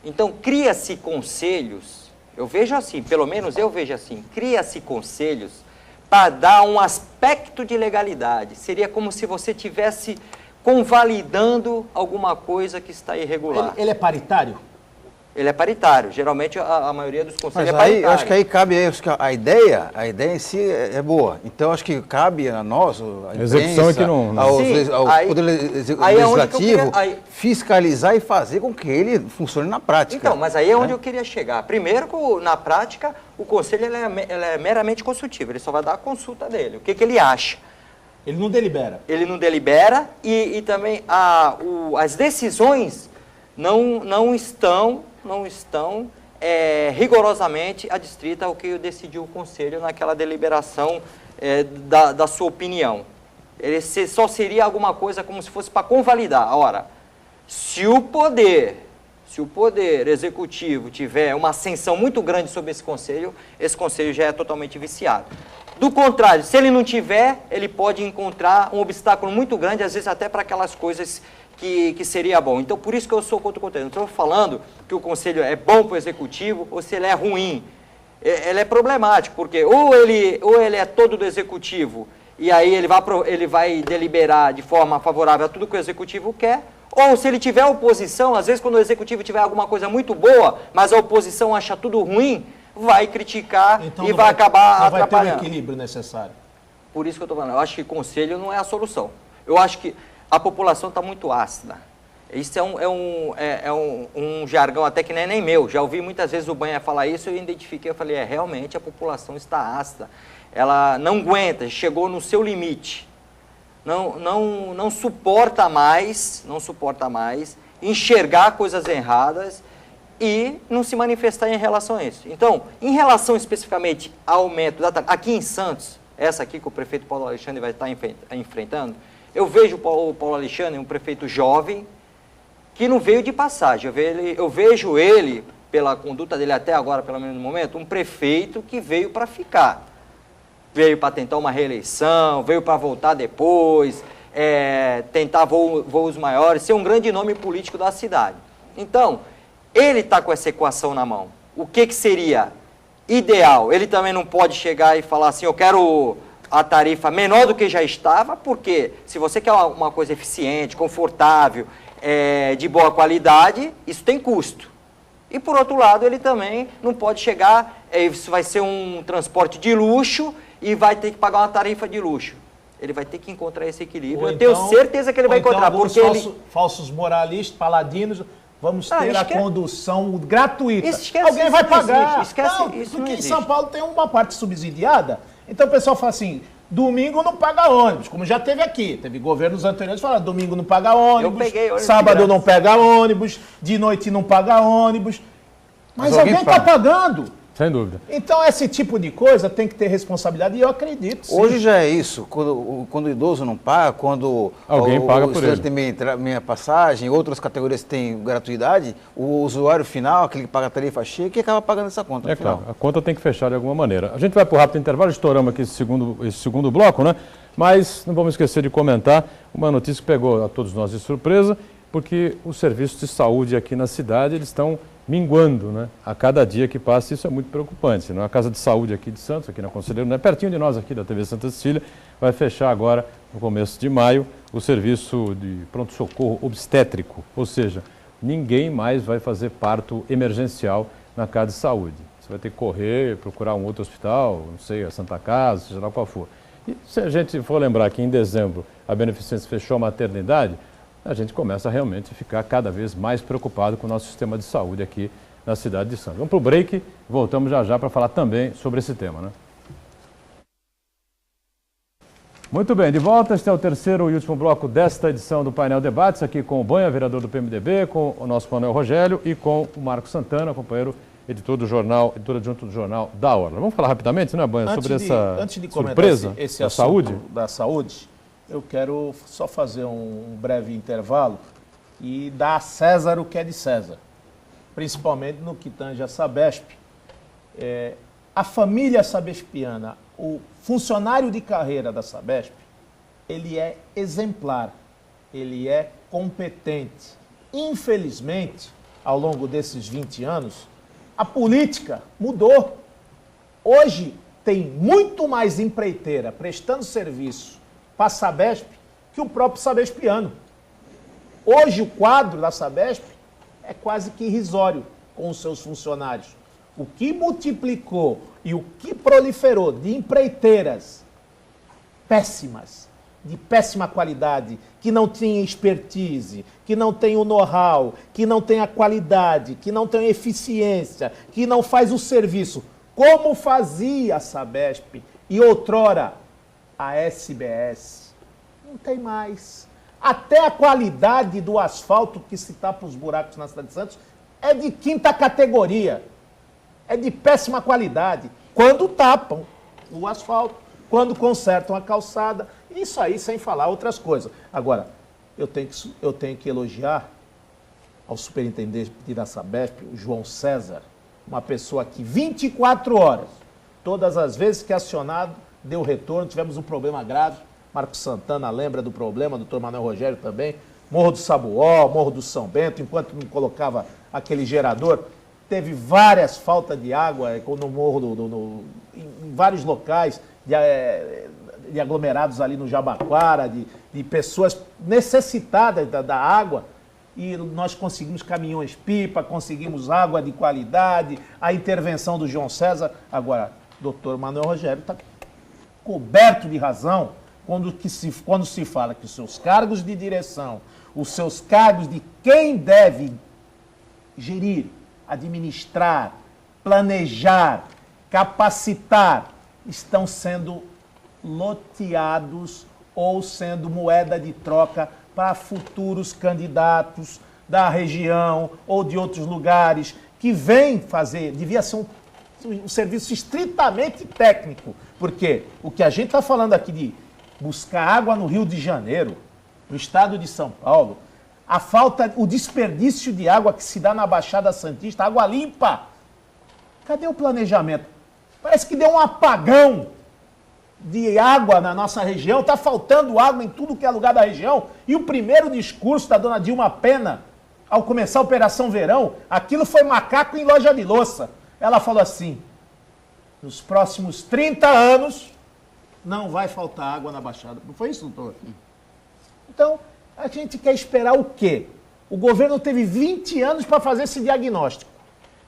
Então, cria-se conselhos, eu vejo assim, pelo menos eu vejo assim, cria-se conselhos para dar um aspecto de legalidade. Seria como se você tivesse convalidando alguma coisa que está irregular. Ele é paritário? Ele é paritário. Geralmente a maioria dos conselhos Mas é paritário. eu acho que aí cabe, acho que a ideia em si é boa. Então acho que cabe a nós, a execução é que não... ao Poder Legislativo, fiscalizar e fazer com que ele funcione na prática. Então, mas aí é onde eu queria chegar. Primeiro, na prática, o conselho ele é meramente consultivo. Ele só vai dar a consulta dele. O que ele acha? Ele não delibera. Ele não delibera e também as decisões não estão rigorosamente adstritas ao que decidiu o Conselho naquela deliberação da sua opinião. Ele só seria alguma coisa como se fosse para convalidar. Ora, se o poder executivo tiver uma ascensão muito grande sobre esse conselho já é totalmente viciado. Do contrário, se ele não tiver, ele pode encontrar um obstáculo muito grande, às vezes até para aquelas coisas que seria bom. Então, por isso que eu sou contra o conselho. Não estou falando que o conselho é bom para o executivo ou se ele é ruim. Ele é problemático, porque ou ele é todo do executivo e aí ele vai deliberar de forma favorável a tudo que o executivo quer, ou se ele tiver oposição, às vezes quando o executivo tiver alguma coisa muito boa, mas a oposição acha tudo ruim, vai criticar e vai acabar atrapalhando. Não vai ter o equilíbrio necessário. Por isso que eu estou falando, eu acho que conselho não é a solução. Eu acho que a população está muito ácida. Isso é um jargão até que não é nem meu. Já ouvi muitas vezes o Banha falar isso, eu identifiquei, eu falei, realmente a população está ácida. Ela não aguenta, chegou no seu limite. Não suporta mais enxergar coisas erradas e não se manifestar em relação a isso. Então, em relação especificamente ao aumento da tarifa, aqui em Santos, essa aqui que o prefeito Paulo Alexandre vai estar enfrentando, eu vejo o Paulo Alexandre um prefeito jovem que não veio de passagem. Eu vejo ele, pela conduta dele até agora, pelo menos no momento, um prefeito que veio para ficar. Veio para tentar uma reeleição, veio para voltar depois, tentar voos maiores, ser um grande nome político da cidade. Então, ele está com essa equação na mão. O que seria ideal? Ele também não pode chegar e falar assim, eu quero a tarifa menor do que já estava, porque se você quer uma coisa eficiente, confortável, de boa qualidade, isso tem custo. E por outro lado, ele também não pode chegar, isso vai ser um transporte de luxo e vai ter que pagar uma tarifa de luxo. Ele vai ter que encontrar esse equilíbrio. Eu tenho certeza que ele vai encontrar. Porque falsos moralistas, paladinos, vamos ter a condução gratuita. Alguém vai pagar. Porque em São Paulo tem uma parte subsidiada. Então o pessoal fala assim, domingo não paga ônibus, como já teve aqui. Teve governos anteriores que falaram, domingo não paga ônibus, sábado não pega ônibus, de noite não paga ônibus. Mas alguém está pagando. Sem dúvida. Então, esse tipo de coisa tem que ter responsabilidade e eu acredito. Sim. Hoje já é isso. Quando o idoso não paga, quando alguém paga por ele. Tem meia passagem, outras categorias têm gratuidade, o usuário final, aquele que paga a tarifa cheia, que acaba pagando essa conta. Claro, a conta tem que fechar de alguma maneira. A gente vai para o rápido intervalo, estouramos aqui esse segundo bloco, né? Mas não vamos esquecer de comentar uma notícia que pegou a todos nós de surpresa, porque os serviços de saúde aqui na cidade, eles estão minguando, né? A cada dia que passa, isso é muito preocupante. Né? A Casa de Saúde aqui de Santos, aqui na Conselheiro, né? Pertinho de nós aqui da TV Santa Cecília, vai fechar agora, no começo de maio, o serviço de pronto-socorro obstétrico. Ou seja, ninguém mais vai fazer parto emergencial na Casa de Saúde. Você vai ter que correr, procurar um outro hospital, não sei, a Santa Casa, seja lá qual for. E se a gente for lembrar que em dezembro a Beneficência fechou a maternidade, a gente começa realmente a ficar cada vez mais preocupado com o nosso sistema de saúde aqui na cidade de Santos. Vamos para o break, voltamos já para falar também sobre esse tema, né? Muito bem, de volta, este é o terceiro e último bloco desta edição do Painel Debates, aqui com o Banha, vereador do PMDB, com o nosso Manuel Rogério e com o Marco Santana, companheiro editor adjunto do jornal da Orla. Vamos falar rapidamente, né, Banha, sobre essa surpresa da saúde? Da saúde, eu quero só fazer um breve intervalo e dar a César o que é de César, principalmente no que tange a Sabesp. A família sabespiana, o funcionário de carreira da Sabesp, ele é exemplar, ele é competente, Infelizmente, ao longo desses 20 anos, a política mudou. Hoje tem muito mais empreiteira prestando serviço para a Sabesp que o próprio sabespiano. Hoje o quadro da Sabesp é quase que irrisório com os seus funcionários. O que multiplicou e o que proliferou de empreiteiras péssimas, de péssima qualidade, que não tem expertise, que não tem o know-how, que não tem a qualidade, que não tem eficiência, que não faz o serviço como fazia a Sabesp e outrora a SBS. Não tem mais. Até a qualidade do asfalto que se tapa os buracos na cidade de Santos é de quinta categoria. É de péssima qualidade. Quando tapam o asfalto, quando consertam a calçada, isso aí sem falar outras coisas. Agora, eu tenho que elogiar ao superintendente da Sabesp, o João César, uma pessoa que 24 horas, todas as vezes que acionado, deu retorno, tivemos um problema grave. Marcos Santana lembra do problema, doutor Manuel Rogério também, Morro do Sabuó, Morro do São Bento, enquanto não colocava aquele gerador, teve várias faltas de água no morro, em vários locais de aglomerados ali no Jabaquara, de pessoas necessitadas da água, e nós conseguimos caminhões-pipa, conseguimos água de qualidade, a intervenção do João César. Agora, doutor Manuel Rogério está coberto de razão quando se fala que os seus cargos de direção, os seus cargos de quem deve gerir, administrar, planejar, capacitar, estão sendo loteados ou sendo moeda de troca para futuros candidatos da região ou de outros lugares que vêm fazer, devia ser um serviço estritamente técnico, porque o que a gente está falando aqui de buscar água no Rio de Janeiro, no estado de São Paulo, a falta, o desperdício de água que se dá na Baixada Santista, água limpa. Cadê o planejamento? Parece que deu um apagão de água na nossa região, está faltando água em tudo que é lugar da região. E o primeiro discurso da dona Dilma Pena, ao começar a Operação Verão, aquilo foi macaco em loja de louça. Ela falou assim, nos próximos 30 anos não vai faltar água na Baixada. Não foi isso, doutor? Então, a gente quer esperar o quê? O governo teve 20 anos para fazer esse diagnóstico.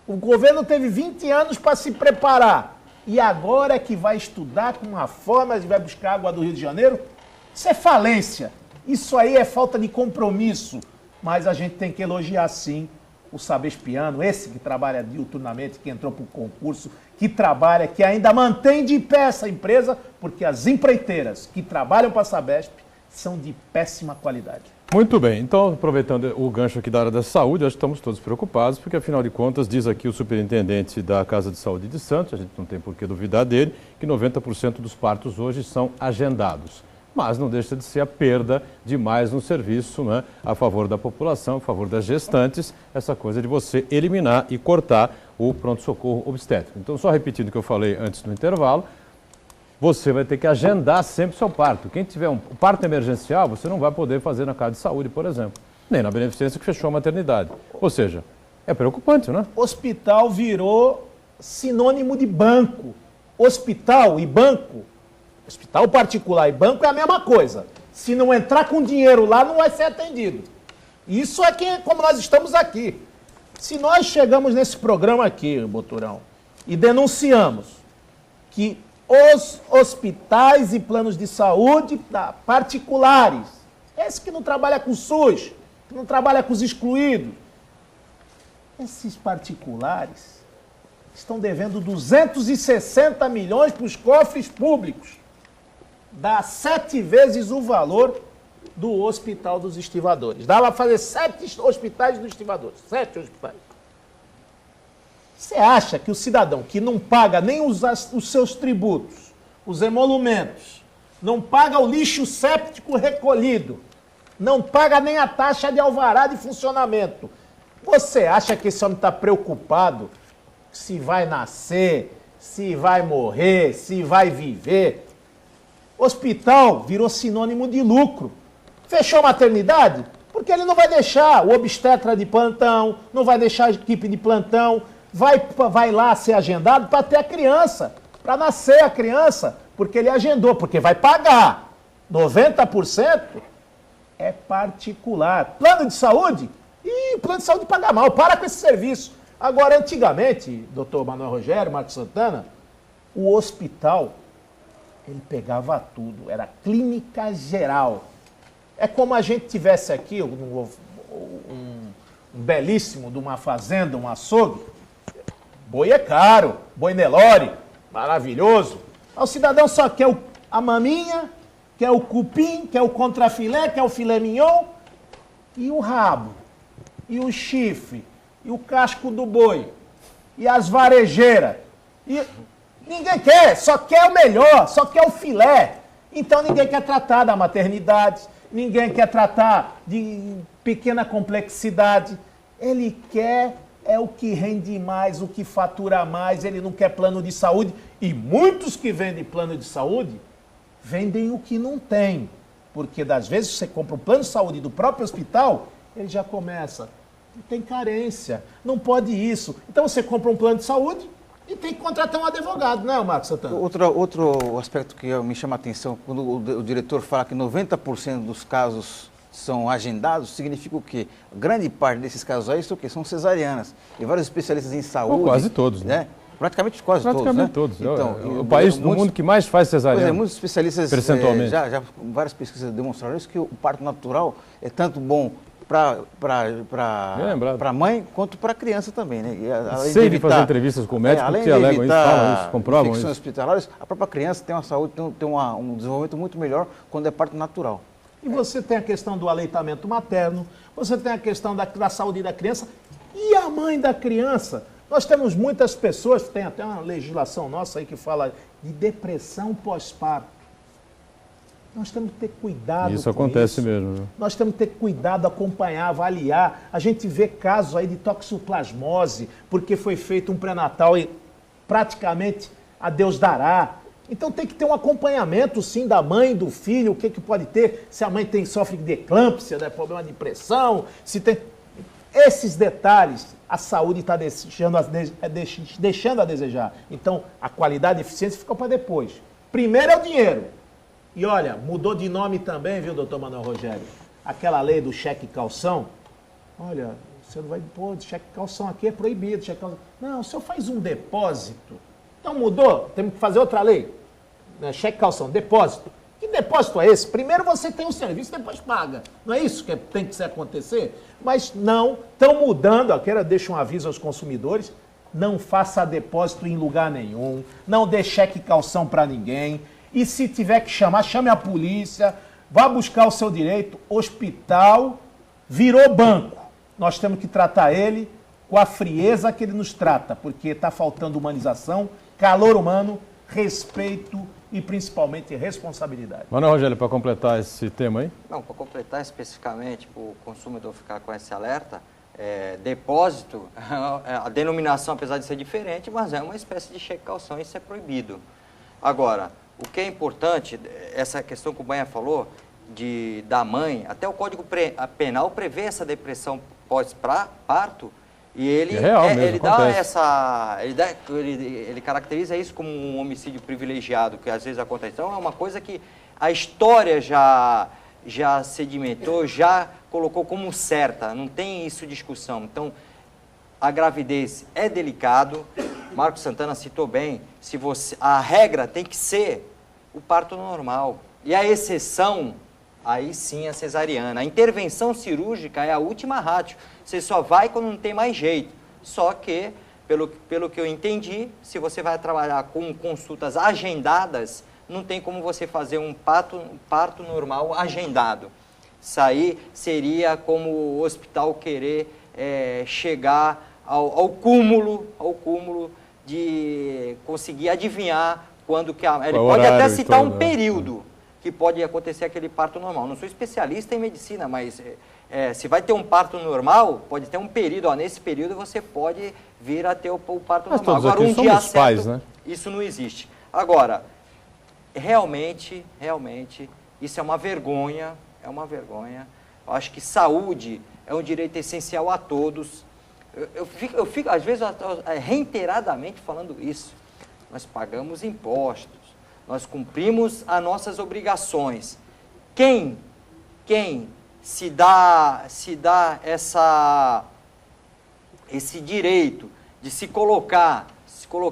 O governo teve 20 anos para se preparar. E agora é que vai estudar com uma forma de vai buscar água do Rio de Janeiro? Isso é falência. Isso aí é falta de compromisso. Mas a gente tem que elogiar, sim, o sabespiano, esse que trabalha diuturnamente, que entrou para o concurso, que trabalha, que ainda mantém de pé essa empresa, porque as empreiteiras que trabalham para a Sabesp são de péssima qualidade. Muito bem, então aproveitando o gancho aqui da área da saúde, acho que estamos todos preocupados, porque afinal de contas diz aqui o superintendente da Casa de Saúde de Santos, a gente não tem por que duvidar dele, que 90% dos partos hoje são agendados. Mas não deixa de ser a perda de mais um serviço, né, a favor da população, a favor das gestantes, essa coisa de você eliminar e cortar o pronto-socorro obstétrico. Então, só repetindo o que eu falei antes do intervalo, você vai ter que agendar sempre o seu parto. Quem tiver um parto emergencial, você não vai poder fazer na Casa de Saúde, por exemplo, nem na beneficência que fechou a maternidade. Ou seja, é preocupante, né? Hospital virou sinônimo de banco. Hospital e banco, hospital particular e banco é a mesma coisa. Se não entrar com dinheiro lá, não vai ser atendido. Isso é como nós estamos aqui. Se nós chegamos nesse programa aqui, Boturão, e denunciamos que os hospitais e planos de saúde particulares, esse que não trabalha com o SUS, que não trabalha com os excluídos, esses particulares estão devendo 260 milhões para os cofres públicos. Dá 7 vezes o valor do Hospital dos Estivadores. Dá para fazer 7 hospitais dos Estivadores. 7 hospitais. Você acha que o cidadão que não paga nem os seus tributos, os emolumentos, não paga o lixo séptico recolhido, não paga nem a taxa de alvará de funcionamento, você acha que esse homem está preocupado se vai nascer, se vai morrer, se vai viver? Hospital virou sinônimo de lucro. Fechou a maternidade? Por Porque ele não vai deixar o obstetra de plantão, não vai deixar a equipe de plantão, vai lá ser agendado para ter a criança, para nascer a criança, porque ele agendou, porque vai pagar. 90% é particular. Plano de saúde? Plano de saúde paga mal, para com esse serviço. Agora, antigamente, doutor Manuel Rogério, Marcos Santana, o hospital, ele pegava tudo, era clínica geral. É como a gente tivesse aqui um belíssimo de uma fazenda, um açougue. Boi é caro, boi Nelore, maravilhoso. O cidadão só quer a maminha, quer o cupim, quer o contrafilé, quer o filé mignon e o rabo, e o chifre, e o casco do boi, e as varejeiras. E ninguém quer, só quer o melhor, só quer o filé. Então ninguém quer tratar da maternidade, ninguém quer tratar de pequena complexidade. Ele quer o que rende mais, o que fatura mais, ele não quer plano de saúde. E muitos que vendem plano de saúde, vendem o que não tem. Porque das vezes você compra um plano de saúde do próprio hospital, ele já começa. Tem carência, não pode isso. Então você compra um plano de saúde e tem que contratar um advogado, não é, Marcos Santana? Outro aspecto que me chama a atenção, quando o diretor fala que 90% dos casos são agendados, significa o quê? Grande parte desses casos aí são cesarianas. E vários especialistas em saúde... quase todos, né? Praticamente quase todos. Então, o país do mundo que mais faz cesariana. Muitos especialistas percentualmente. Já várias pesquisas demonstraram isso, que o parto natural é tanto bom para a mãe quanto para a criança também, né? Sei de fazer entrevistas com médicos que alegam isso, falam isso, comprovam isso. Hospitalares, a própria criança tem uma saúde, tem um desenvolvimento muito melhor quando é parto natural. E você tem a questão do aleitamento materno, você tem a questão da saúde da criança e a mãe da criança. Nós temos muitas pessoas, tem até uma legislação nossa aí que fala de depressão pós-parto. Nós temos que ter cuidado isso acontece mesmo. Viu? Nós temos que ter cuidado, acompanhar, avaliar. A gente vê casos aí de toxoplasmose, porque foi feito um pré-natal e praticamente a Deus dará. Então tem que ter um acompanhamento, sim, da mãe, do filho, o que pode ter, se a mãe sofre de eclâmpsia, né, problema de pressão, se tem... Esses detalhes, a saúde está deixando a desejar. Então, a qualidade e eficiência ficam para depois. Primeiro é o dinheiro. E olha, mudou de nome também, viu, doutor Manuel Rogério? Aquela lei do cheque calção, olha, você não vai pôr cheque calção aqui, é proibido. Cheque calção. Não, o senhor faz um depósito. Então mudou, temos que fazer outra lei. Cheque calção, depósito. Que depósito é esse? Primeiro você tem um serviço, depois paga. Não é isso que tem que acontecer? Mas não, estão mudando, deixo um aviso aos consumidores, não faça depósito em lugar nenhum, não dê cheque calção para ninguém. E se tiver que chamar, chame a polícia, vá buscar o seu direito. Hospital virou banco. Nós temos que tratar ele com a frieza que ele nos trata, porque está faltando humanização, calor humano, respeito e principalmente responsabilidade. Manuel Rogério, para completar esse tema aí? Não, para completar especificamente, para o consumidor ficar com esse alerta, depósito, a denominação, apesar de ser diferente, mas é uma espécie de cheque calção, isso é proibido. Agora, o que é importante, essa questão que o Banha falou, da mãe, até o Código Penal prevê essa depressão pós-parto, e ele, ele caracteriza isso como um homicídio privilegiado, que às vezes acontece. Então é uma coisa que a história já sedimentou, já colocou como certa, não tem isso discussão. Então, a gravidez é delicado, Marcos Santana citou bem, a regra tem que ser o parto normal. E a exceção, aí sim a cesariana. A intervenção cirúrgica é a última ratio. Você só vai quando não tem mais jeito. Só que, pelo que eu entendi, se você vai trabalhar com consultas agendadas, não tem como você fazer um parto normal agendado. Isso aí seria como o hospital querer chegar ao cúmulo de conseguir adivinhar quando que ele pode até citar um período que pode acontecer aquele parto normal. Não sou especialista em medicina, mas se vai ter um parto normal, pode ter um período. Nesse período você pode vir a ter o parto normal. Agora, um dia certo, pais, né? Isso não existe. Agora, realmente, isso é uma vergonha, Eu acho que saúde é um direito essencial a todos. Eu fico, às vezes, reiteradamente falando isso. Nós pagamos impostos, nós cumprimos as nossas obrigações. Quem se dá esse direito de se colocar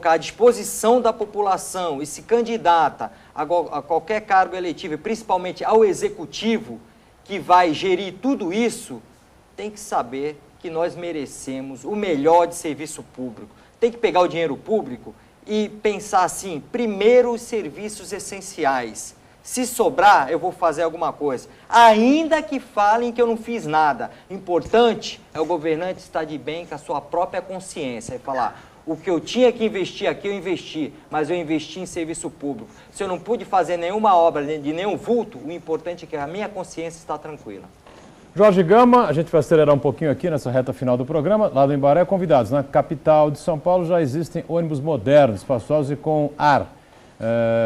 à disposição da população e se candidata a qualquer cargo eletivo, e principalmente ao executivo, que vai gerir tudo isso, tem que saber que nós merecemos o melhor de serviço público. Tem que pegar o dinheiro público e pensar assim, primeiro os serviços essenciais. Se sobrar, eu vou fazer alguma coisa. Ainda que falem que eu não fiz nada. Importante é o governante estar de bem com a sua própria consciência e falar, o que eu tinha que investir aqui, eu investi, mas eu investi em serviço público. Se eu não pude fazer nenhuma obra de nenhum vulto, o importante é que a minha consciência está tranquila. Jorge Gama, a gente vai acelerar um pouquinho aqui nessa reta final do programa. Lá do Embaré, convidados. Na capital de São Paulo já existem ônibus modernos, espaçosos e com ar.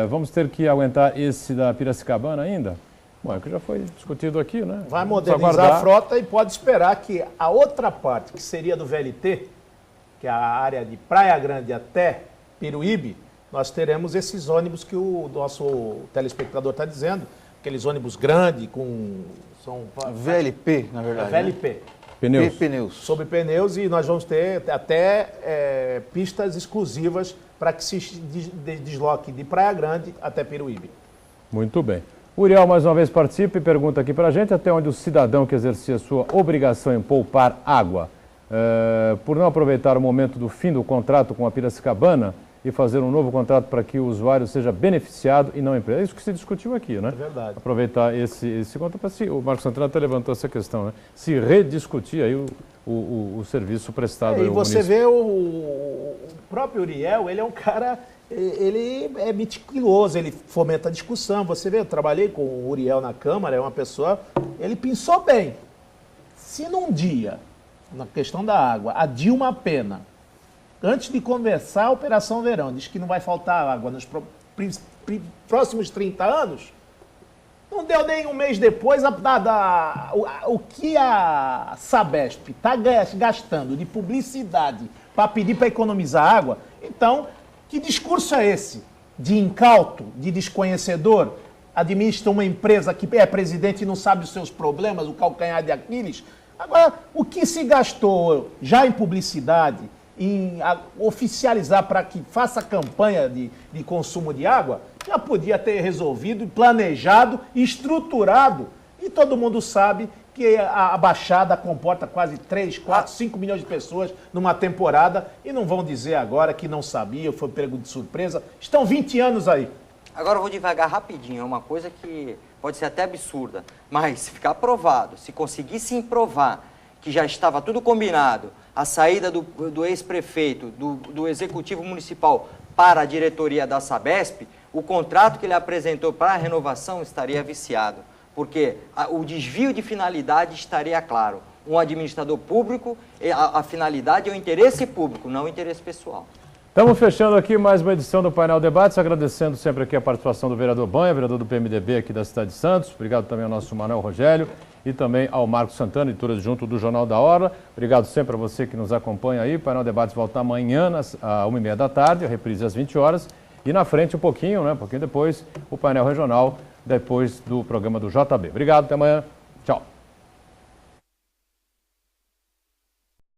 Vamos ter que aguentar esse da Piracicabana ainda? Bom, é que já foi discutido aqui, né? Vai modernizar a frota e pode esperar que a outra parte, que seria do VLT, que é a área de Praia Grande até Piruíbe, nós teremos esses ônibus que o nosso telespectador está dizendo, aqueles ônibus grandes com... São VLP, na verdade. VLP. Pneus. Pneus. Sobre pneus, e nós vamos ter até pistas exclusivas para que se desloque de Praia Grande até Piruíbe. Muito bem. O Uriel mais uma vez participa e pergunta aqui para a gente até onde o cidadão que exercia sua obrigação em poupar água, por não aproveitar o momento do fim do contrato com a Piracicabana e fazer um novo contrato para que o usuário seja beneficiado e não a empresa. É isso que se discutiu aqui, né? É verdade. Aproveitar esse contrato. O Marcos Santana até levantou essa questão, né? Se rediscutir aí o serviço prestado. E você vê o próprio Uriel, ele é um cara, ele é meticuloso, ele fomenta a discussão. Você vê, eu trabalhei com o Uriel na Câmara, é uma pessoa, ele pensou bem. Se num dia, na questão da água, a Dilma Pena, antes de conversar a Operação Verão, diz que não vai faltar água nos próximos 30 anos, não deu nem um mês depois o que a Sabesp está gastando de publicidade para pedir para economizar água. Então, que discurso é esse? De incauto, de desconhecedor? Administra uma empresa que é presidente e não sabe os seus problemas, o calcanhar de Aquiles? Agora, o que se gastou já em publicidade, em oficializar para que faça campanha de consumo de água, já podia ter resolvido, planejado, estruturado. E todo mundo sabe que a Baixada comporta quase 3, 4, 5 milhões de pessoas numa temporada e não vão dizer agora que não sabia, foi pego de surpresa. Estão 20 anos aí. Agora eu vou devagar rapidinho, é uma coisa que pode ser até absurda, mas se ficar provado, se conseguir sim provar que já estava tudo combinado, a saída do ex-prefeito, do executivo municipal para a diretoria da Sabesp, o contrato que ele apresentou para a renovação estaria viciado, porque o desvio de finalidade estaria claro. Um administrador público, a finalidade é o interesse público, não o interesse pessoal. Estamos fechando aqui mais uma edição do Painel Debates, agradecendo sempre aqui a participação do vereador Banha, vereador do PMDB aqui da cidade de Santos. Obrigado também ao nosso Manuel Rogério e também ao Marcos Santana, editor adjunto do Jornal da Hora. Obrigado sempre a você que nos acompanha aí. O Painel Debates volta amanhã às 1h30 da tarde, a reprise às 20 horas. E na frente um pouquinho depois, o painel regional, depois do programa do JB. Obrigado, até amanhã. Tchau.